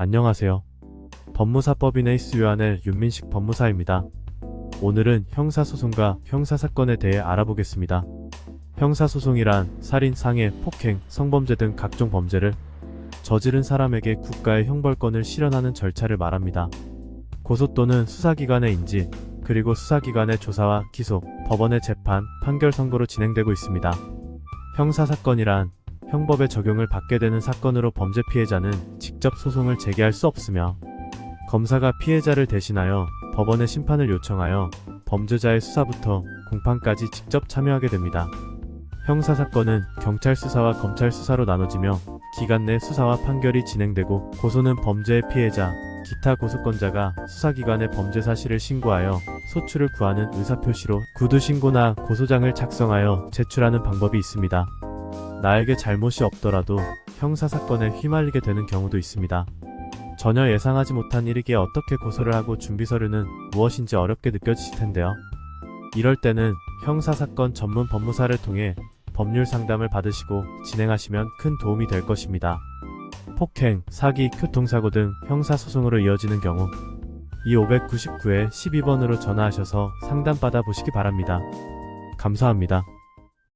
안녕하세요. 법무사법인의 수요한의 윤민식 법무사입니다. 오늘은 형사소송과 형사사건에 대해 알아보겠습니다. 형사소송이란 살인, 상해, 폭행, 성범죄 등 각종 범죄를 저지른 사람에게 국가의 형벌권을 실현하는 절차를 말합니다. 고소 또는 수사기관의 인지, 그리고 수사기관의 조사와 기소, 법원의 재판, 판결 선고로 진행되고 있습니다. 형사사건이란 형법의 적용을 받게 되는 사건으로 범죄 피해자는 직접 소송을 제기할 수 없으며 검사가 피해자를 대신하여 법원에 심판을 요청하여 범죄자의 수사부터 공판까지 직접 참여하게 됩니다. 형사사건은 경찰 수사와 검찰 수사로 나눠지며 기간 내 수사와 판결이 진행되고, 고소는 범죄의 피해자, 기타 고소권자가 수사기관에 범죄 사실을 신고하여 소출을 구하는 의사표시로 구두신고나 고소장을 작성하여 제출하는 방법이 있습니다. 나에게 잘못이 없더라도 형사사건에 휘말리게 되는 경우도 있습니다. 전혀 예상하지 못한 일이기에 어떻게 고소를 하고 준비서류는 무엇인지 어렵게 느껴지실 텐데요. 이럴 때는 형사사건 전문 법무사를 통해 법률 상담을 받으시고 진행하시면 큰 도움이 될 것입니다. 폭행, 사기, 교통사고 등 형사소송으로 이어지는 경우 2599-12번으로 전화하셔서 상담받아 보시기 바랍니다. 감사합니다.